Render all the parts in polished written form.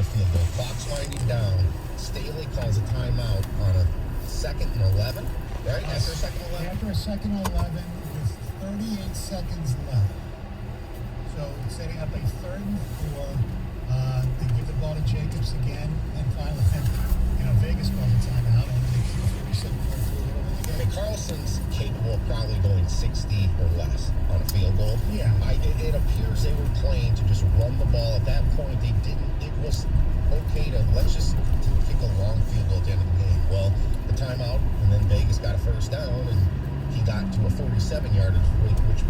a field goal. Clock's winding down. Staley calls a timeout on a 2nd and 11, right? After a 2nd and 11? After a 2nd and 11 with 38 seconds left. So setting up a 3rd and 4. They give the ball to Jacobs again. And finally, Vegas calls a timeout. And they keep a 47-point field goal in the game. Carlson's capable of probably going 60 or less on a field goal. Yeah. It appears they were playing to just run the ball. At that point, they didn't. It was okay to let's just kick a long field goal at the end of the game. Well, the timeout, and then Vegas got a 1st down, and he got to a 47-yardage, which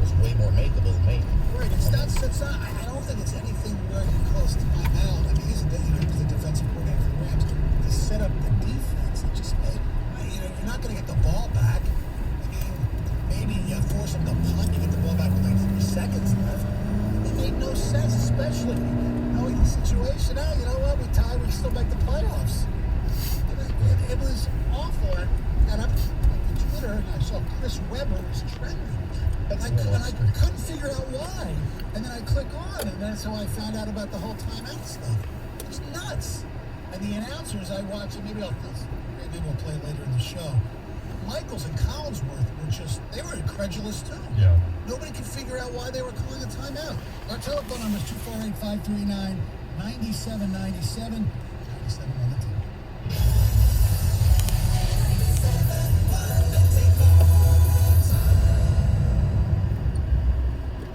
was way more makeable than making. Right. It's not. I don't think it's anything really close to timeout. I mean, he's the defensive coordinator for the Rams to set up the defense. It just made. You're not going to get the ball back. I mean, maybe you force him to punt to get the ball back with like 3 seconds left. It made no sense, especially knowing the situation. Now, you know what? We tied. We still make the playoffs. It was awful. And I'm on Twitter, and I saw Chris Webber was trending. And I couldn't figure out why. And then I click on, and that's how I found out about the whole timeout stuff. It's nuts. And the announcers I watched, and maybe we'll play later in the show. Michaels and Collinsworth they were incredulous too. Yeah. Nobody could figure out why they were calling a timeout. Our telephone number is 248-539-9797. 97 on the team.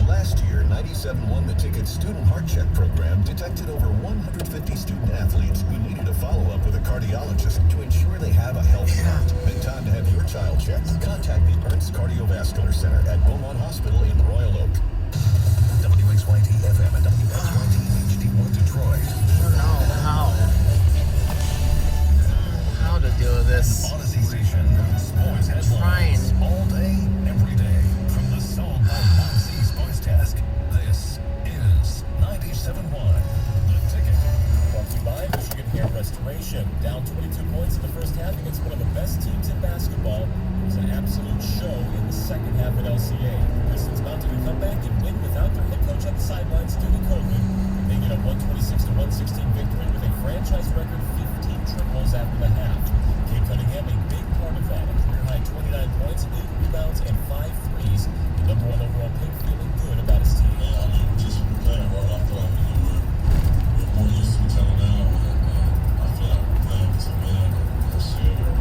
Last year, 97 Won the Ticket Student Heart Check program detected over 150 student athletes who needed a follow-up with a cardiologist to ensure they have a healthy heart. Big time to have your child checked. Contact the Ernst Cardiovascular Center at Beaumont Hospital in Royal Oak. WXYT FM and WXYT HD1 Detroit. I don't know how to do this. Odyssey Station. Sports headlines all day, every day. From the Sold by Odyssey Sports Desk. This is 97.1 The Ticket. Brought to you by Michigan Hair Restoration. Down 22 points in the first half against one of the best teams in basketball. It was an absolute show in the second half at LCA. Pistons mounted a comeback and win without their head coach on the sidelines due to COVID. They get a 126-116 victory with a franchise record 15 triples after the half. Kate Cunningham a big part of that. A career-high 29 points, 8 rebounds, and 5 threes. The number 1 overall pick feeling good about his team. Yeah, I mean, just playing well. I feel like we're more used to each other now. And I feel like we're playing to win or shit or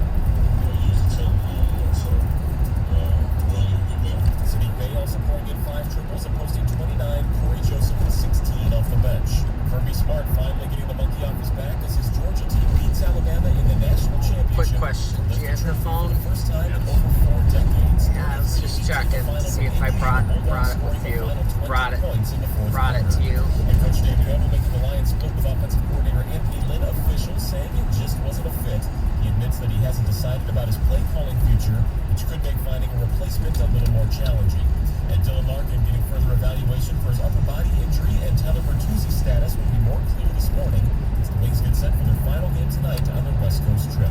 use each other more. So, we're only get better. Sadiq Bey also pouring in 5 triples and posting 29. Corey Joseph with 16 off the bench. Kirby Smart finally getting the monkey off his back as his Georgia team beats Alabama in the national championship. Quick question. Do you have the phone? For the first time in over 4 decades. Yeah, I was just checking to see if I brought it with you. Brought it to you. And Coach David Campbell making the Lions split with offensive coordinator Anthony Lynn official, saying it just wasn't a fit. He admits that he hasn't decided about his play calling future, which could make finding a replacement a little more challenging. And Dylan Larkin getting further evaluation for his upper body injury, and Tyler Bertuzzi's status will be more clear this morning as the Wings get set for their final game tonight on their West Coast trip.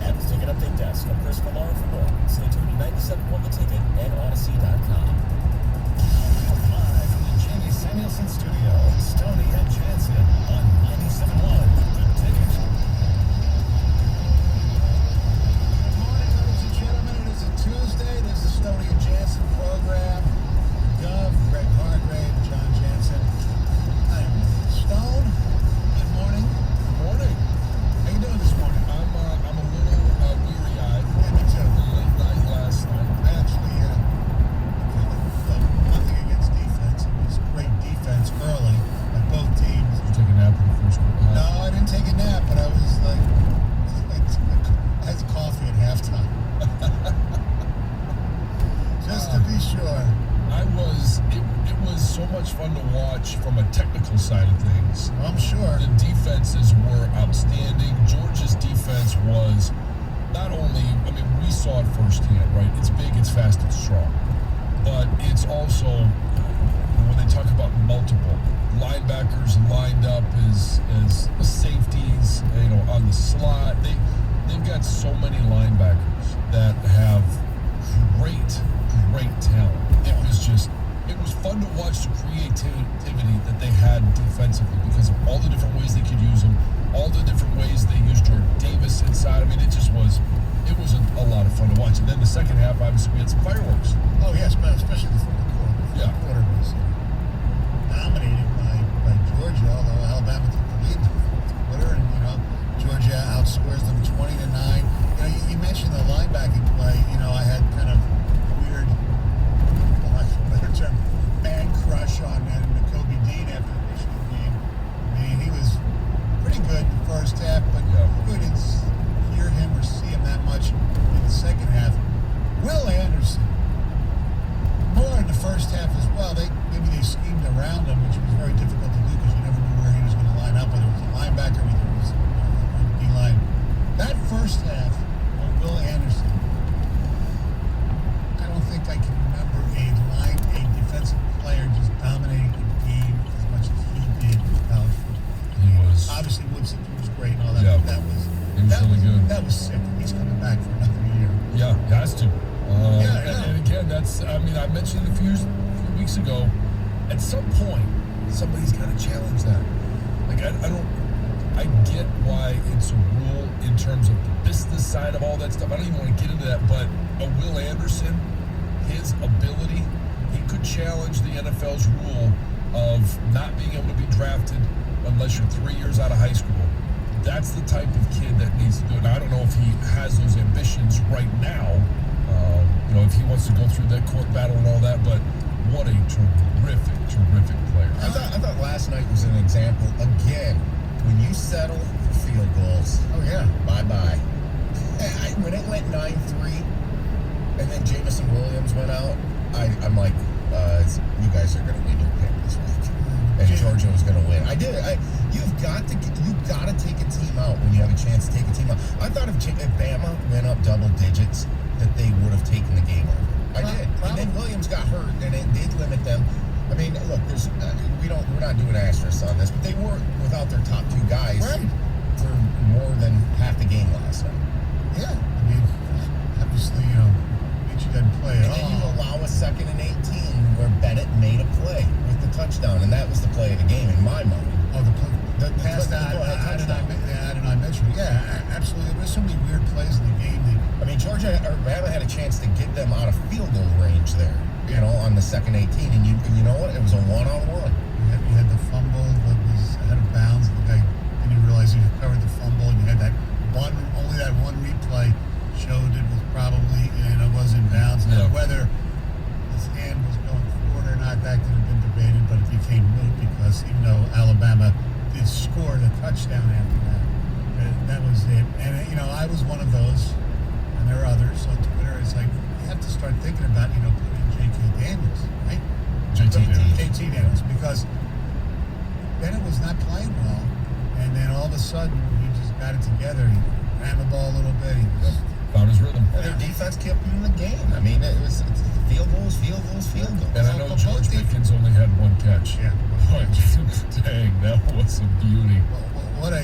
At the Ticket Update Desk, I'm Chris Millar for more. Stay tuned to 97.1 The Ticket and Odyssey.com. Live from the Jamie Samuelson Studio, Stoney and Jansen on 97.1 The Ticket. Good morning, ladies and gentlemen. It is a Tuesday. This is the Stoney and Jansen program. Gov, Greg Hargrave, John Jansen. I'm Stone. Good morning. Good morning. How you doing this morning? I'm a little weary-eyed. Yeah, me too. Late night last night. I actually, nothing against defense. It was great defense early by both teams. Did you take a nap in the first quarter? No, I didn't take a nap, but I was like, I had coffee at halftime. Just to be sure. It was so much fun to watch from a technical side of things. I'm sure. The defenses were outstanding. Georgia's defense was not only, we saw it firsthand, right? It's big, it's fast, it's strong. But it's also, when they talk about multiple linebackers lined up as safeties, on the slot, they've got so many linebackers that have great talent. It was fun to watch the creativity that they had defensively because of all the different ways they could Davis inside. I mean, it was a lot of fun to watch. And then the second half, obviously, we had some fireworks. Oh yes, but especially the fourth quarter. The Yeah. fourth quarter was dominated by Georgia, although Alabama took the lead in the fourth quarter, and Georgia outscores them 20-9. You mentioned the linebacking play. I had kind of weird, for lack of a better term, man crush on Nakobe Dean after the Michigan game. I mean, he was pretty good the first half, but we didn't hear him or see him that much in the second half. Will Anderson, more in the first half as well. Maybe they schemed around him, which was very difficult to do because you never knew where he was going to line up, whether it was a linebacker, whether it was a D-line. That first half, Will Anderson, I don't think I can remember a defensive player just dominating the game as much as he did in college football. He was Obviously, Woodson was great and all that. Yeah. But that was He was really good. That was sick. He's coming back for another year. Yeah, he has to. Yeah. And again, I mentioned it a few weeks ago. At some point, somebody's got to challenge that. Like, I get why it's a rule in terms of the business side of all that stuff. I don't even want to get into that, but Will Anderson, his ability, he could challenge the NFL's rule of not being able to be drafted unless you're 3 years out of high school. That's the type of kid that needs to do it. Now, I don't know if he has those ambitions right now, if he wants to go through that court battle and all that, but what a terrific player. I thought last night was an example. Again, when you settle for field goals, Oh, yeah. bye-bye. When it went 9-3, and then Jamison Williams went out, I'm like, you guys are going to win your pick this week. And Georgia was going to win. You've got to take a team out when you have a chance to take a team out. I thought if Bama went up double digits, that they would have taken the game over. I did. And then Williams got hurt, and it did limit them. I mean, look, we're not doing asterisks on this, but they were without their top two guys for more than half the game last night. Yeah. I mean, obviously, Mitchell doesn't play And at then you all. allow a 2nd and 18 where Bennett made a play with the touchdown, and that was the play of the game in my mind. Oh, the pass the that go-ahead touchdown. I mentioned. Yeah, absolutely. There were so many weird plays in the game. I mean, Bama had a chance to get them out of field goal range there, on the 2nd 18, and you know what? It was a one-on-one. You had the fumble that was out of bounds. The guy didn't realize he recovered the fumble. You had only that one replay showed it was probably, it was in bounds. And Yeah. whether his hand was going forward or not, that could have been debated, but it became moot because even though Alabama did score the touchdown after that, that was it. And, I was one of those, and there are others on Twitter. It's like, you have to start thinking about, putting J.K. Daniels, right? JT Daniels, because Bennett was not playing well, and then all of a sudden he just got it together. He ran the ball a little bit. He was Found his rhythm. Their defense kept them in the game. I mean, it's field goals. And I know George Pickens only had one catch. Yeah. But dang, that was a beauty. What a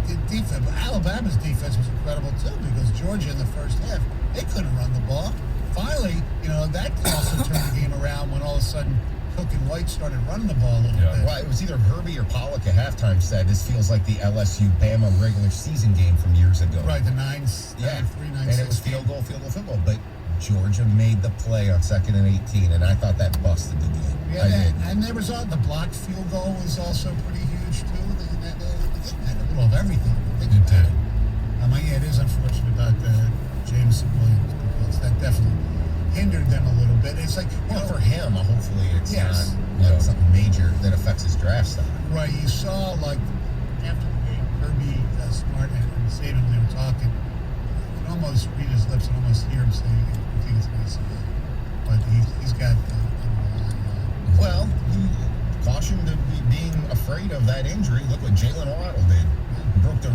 the defense. Alabama's defense was incredible too, because Georgia in the first half they couldn't run the ball. Finally, that also turned the game around when all of a sudden Cook and White started running the ball a little bit. Well, it was either Herbie or Pollock at halftime said this feels like the LSU Bama regular season game from years ago. Right, the 9-3, 9-6. And it was field goal. But Georgia made the play on 2nd and 18, and I thought that busted the game. Yeah, and there was the blocked field goal was also pretty huge too. They had a little of everything. It did. It is unfortunate about Jameson Williams because that definitely hindered them a little bit. It's like, for him, hopefully it's Yes. not something major that affects his draft stock. right, you saw like after the game, Kirby Smart and Saban, when they were talking, you can almost read his lips and almost hear him say, I think it's nice. But he's got Well, he cautioned to being afraid of that injury. Look what Jalen Waddle did. Broke the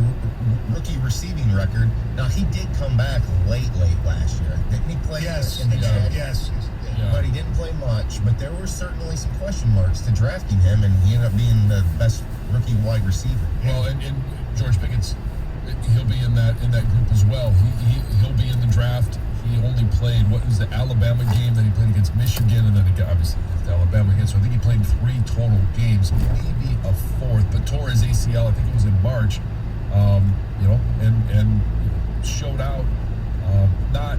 rookie receiving record. Now, he did come back late last year. Didn't he play in the game? Yes. Yeah. But he didn't play much. But there were certainly some question marks to drafting him, and he ended up being the best rookie wide receiver. Well, and George Pickens, he'll be in that group as well. He'll be in the draft. He only played, what was the Alabama game, then he played against Michigan, and then obviously the Alabama game. So I think he played 3 total games, maybe a 4th, but tore his ACL, I think it was in March. and showed out, not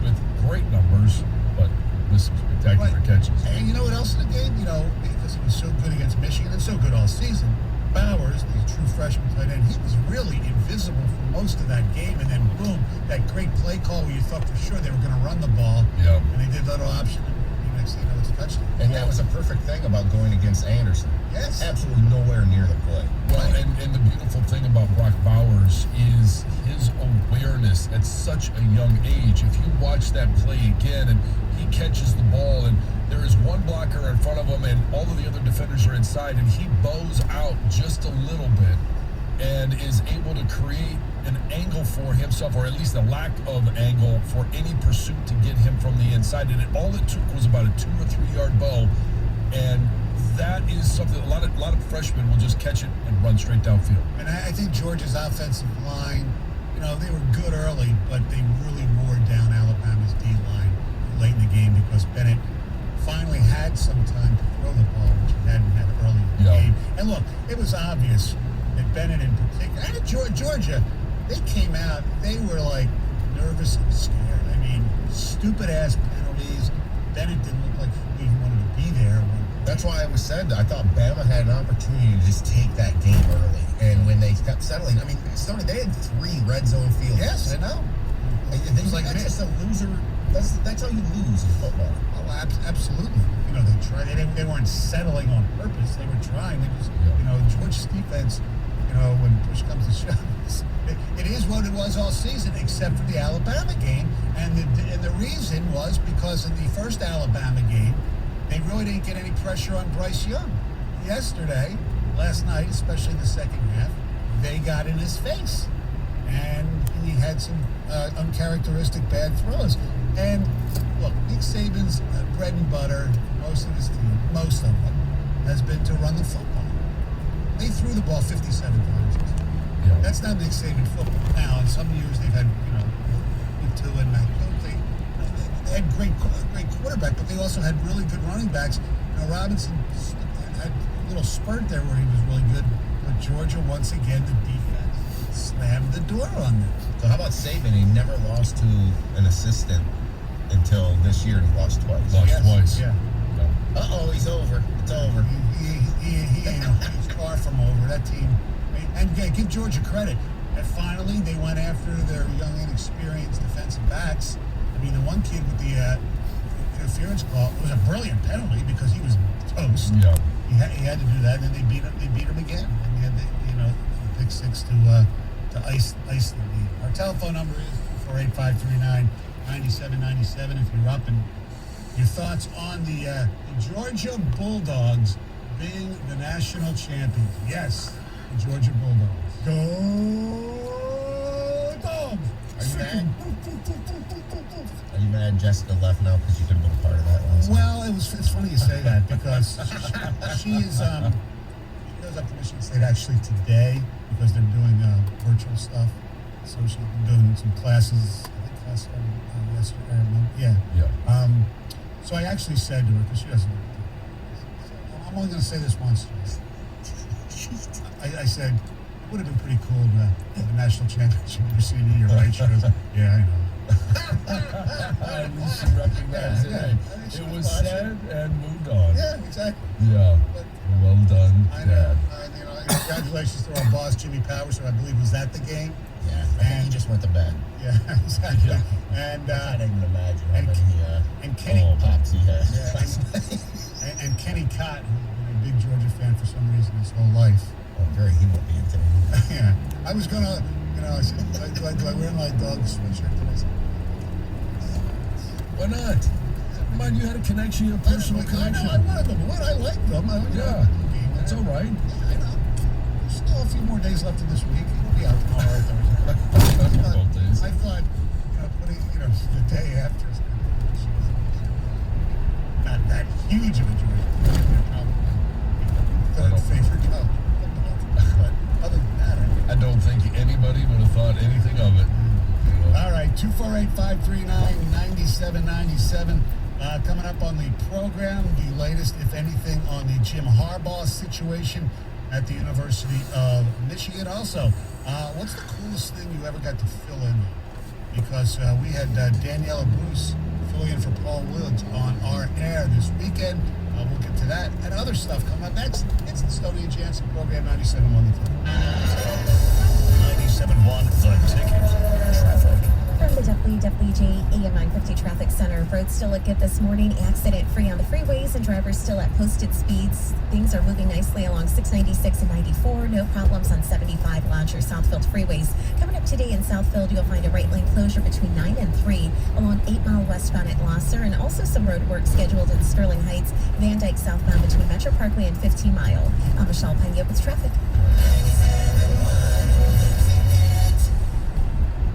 with great numbers, but with some spectacular Right. catches. And you know what else in the game? Because he was so good against Michigan and so good all season, Bowers, the true freshman tight end, he was really invisible for most of that game. And then, boom, that great play call where you thought for sure they were going to run the ball. Yeah. And they did that option, and the next thing you know, it's a touchdown. And that was a perfect thing about going against Anderson. Yes. Absolutely nowhere near the play. Well, and the beautiful thing about Brock Bowers is his awareness at such a young age. If you watch that play again and he catches the ball and there is one blocker in front of him and all of the other defenders are inside and he bows out just a little bit and is able to create an angle for himself, or at least a lack of angle for any pursuit to get him from the inside. And all it took was about a 2 or 3 yard bow, and that is something a lot of freshmen will just catch it and run straight downfield. And I think Georgia's offensive line, they were good early, but they really wore down Alabama's D line late in the game because Bennett finally had some time to throw the ball, which he hadn't had early in the Yeah. game. And look, it was obvious that Bennett in particular, and Georgia, they came out, they were like nervous and scared. I mean, stupid ass penalties. Bennett didn't look like he even wanted to be there. That's why it was said I thought Bama had an opportunity to just take that game early. And when they kept settling, I mean, Stoney, they had 3 red zone field Yes, goals. I know. And It was like that's me. just a loser. That's how you lose in football. Oh, absolutely. They tried. They weren't settling on purpose. They were trying. They just, Georgia's defense, when push comes to shove, it is what it was all season, except for the Alabama game. And the reason was because in the first Alabama game, they really didn't get any pressure on Bryce Young. Last night, especially in the second half, they got in his face. And he had some uncharacteristic bad throws. And look, Nick Saban's bread and butter, most of them, has been to run the football. They threw the ball 57 times. Yeah. That's not Nick Saban football. Now, in some years they've had, Tua and Mac. They had great quarterback, but they also had really good running backs. Robinson had a little spurt there where he was really good. But Georgia, once again, the defense slammed the door on them. So how about Saban? He never lost to an assistant until this year. He lost twice. Lost twice. Yeah. Uh-oh, he's over. It's over. He's far from over. That team, and give Georgia credit. And finally, they went after their young, inexperienced defensive backs. I mean, the one kid with the interference call was a brilliant penalty because he was toast. Yeah. He had to do that, and then they beat him again. And he had the pick six to ice the lead. Our telephone number is 485-339-9797. If you're up and your thoughts on the Georgia Bulldogs being the national champions. Yes, the Georgia Bulldogs. Go Dogs! Are you mad? Are you mad Jessica left now because you could have been a part of that last night? Well, it's funny you say that because she goes up to Michigan State actually today because they're doing virtual stuff. So she's been doing some classes. I think class started yesterday. Yeah. So I actually said to her, because she doesn't know. I'm only going to say this once. I said, it would have been pretty cool to have the national championship your senior year, right? She goes, yeah, I know. At least she recognized it. Yeah. It was said and moved on. Yeah, exactly. Yeah. But Well done, I know. Dad. Congratulations to our boss, Jimmy Powers, who I believe was at the game. Yeah, I think he just went to bed. Yeah, exactly. Yeah. And I can't even imagine how and many Kenny pops he had. Yeah, and Kenny Cott, who's been a big Georgia fan for some reason his whole life. He won't be into it. Yeah, I was gonna, I said, do I wear my dog sweatshirt today? Why not? Come on, you had a connection, you had a personal connection. I wanted them. What I liked them. Yeah, it's all right. Yeah, there's still a few more days left in this week. It'll be out tomorrow or Thursday. Both days. I thought, putting, the day after is not that huge of a joy. Probably third favorite college. But other than that, I don't think anybody would have thought anything of it. all right, 248-539-9797. Coming up on the program, the latest, if anything, on the Jim Harbaugh situation. at the University of Michigan. Also, what's the coolest thing you ever got to fill in? Because we had Daniela Bruce filling in for Paul Woods on our air this weekend. We'll get to that and other stuff coming up next. It's the Stoney and Jansen program, 97.1 The Ticket. 97.1 The Ticket. Traffic. From the WWJ AM 950 Traffic Center, roads still look good this morning. Accident-free on the freeways and drivers still at posted speeds. Things are moving nicely along 696 and 94. No problems on 75 Lodge or Southfield freeways. Coming up today in Southfield, you'll find a right lane closure between 9 and 3 along 8 Mile westbound at Gloucester, and also some road work scheduled in Sterling Heights, Van Dyke southbound between Metro Parkway and 15 Mile. I'm Michelle Pena with traffic.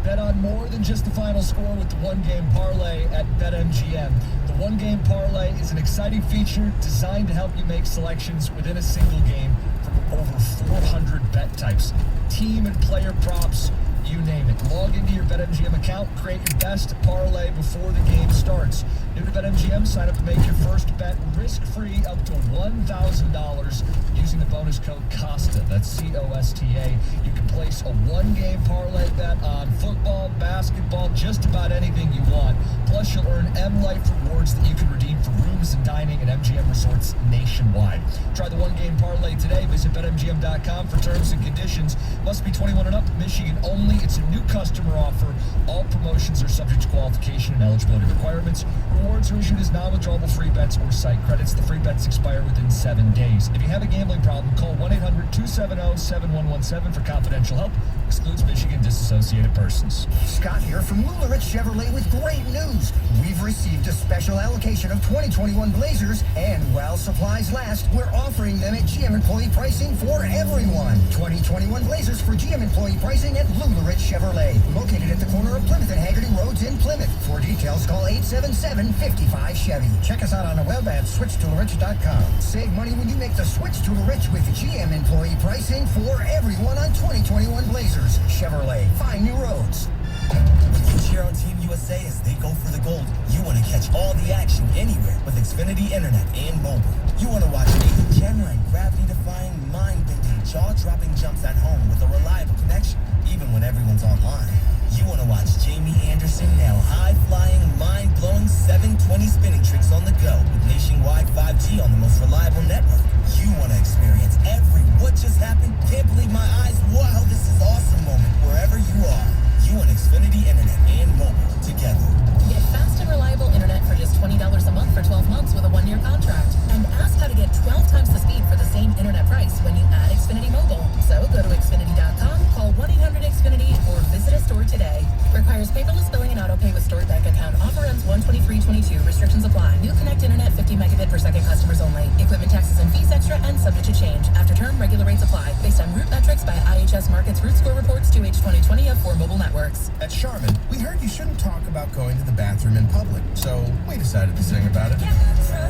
Bet on more than just the final score with the one-game parlay at BetMGM. The one-game parlay is an exciting feature designed to help you make selections within a single game from over 400 bet types. Team and player props, you name it. Log into your BetMGM account, create your best parlay before the game starts. New to BetMGM, sign up to make your first bet risk-free up to $1,000 using the bonus code COSTA. That's C-O-S-T-A. You can place a one-game parlay bet on football, basketball, just about anything you want. Plus, you'll earn M-Life rewards that you can redeem for rooms and dining at MGM resorts nationwide. Try the one-game parlay today. Visit BetMGM.com for terms and conditions. Must be 21 and up. Michigan only. It's a new customer offer. All promotions are subject to qualification and eligibility requirements. Rewards are issued as non-withdrawable free bets or site credits. The free bets expire within 7 days. If you have a gambling problem, call 1-800-270-7117 for confidential help. Excludes Michigan disassociated persons. Scott here from LuLaRich Chevrolet with great news. We've received a special allocation of 2021 Blazers, and while supplies last, we're offering them at GM employee pricing for everyone. 2021 Blazers for GM employee pricing at LuLaRich Chevrolet, located at the corner of Plymouth and Haggerty Roads in Plymouth. For details, call 877-55-CHEVY. Check us out on the web at switchtolurich.com. Save money when you make the switch to LaRich with GM employee pricing for everyone on 2021 Blazers. Chevrolet, find new roads. When you cheer on Team USA as they go for the gold, you want to catch all the action anywhere with Xfinity Internet and mobile. You want to watch Nathan Chandler gravity-defying, mind-bending, jaw-dropping jumps at home with a reliable connection, even when everyone's online. You want to watch Jamie Anderson nail high-flying, mind-blowing 720 spinning tricks on the go with nationwide 5G on the most reliable network. You want to experience every what just happened, can't believe my eyes, wow, this is awesome moment wherever you are. You want Xfinity Internet and mobile together. Get fast and reliable internet for just $20 a month for 12 months with a 1-year contract. And ask how to get 12 times the speed for the same internet price when you add Xfinity Mobile. So go to Xfinity.com, call 1-800-XFINITY, or visit a store today. Requires paperless billing and autopay with stored bank account. Offer ends 1/23/22. Restrictions apply. New Connect Internet 50 megabit per second customers only. Equipment taxes and fees extra and subject to change. After term, regular rates apply. Based on root metrics by IHS Market's Root Score reports 2H 2020 of 4 mobile networks. At Charmin, we heard you shouldn't talk about going to the bathroom in public, so we decided to sing about it.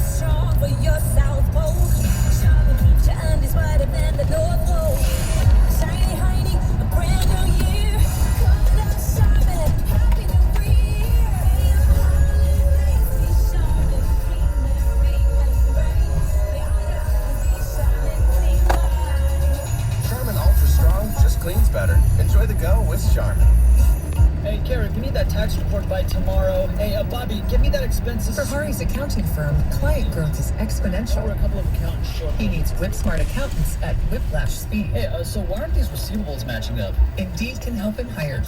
Strong for your South Pole. Charmin keeps your undies wider than the North Pole. Shiny, shiny, a brand new year. Come down, Charmin. Happy New Year. Holidays, be Charmin. Rain and rain. Charmin Ultra Strong just cleans better. Enjoy the go with Charmin. Hey, Karen, give me that tax report by tomorrow. Hey, Bobby, give me that expenses. For Hari's accounting firm, client growth is exponential. We're a couple of accountants short. He needs whip-smart accountants at whiplash speed. Hey, so why aren't these receivables matching up? Indeed can help him hire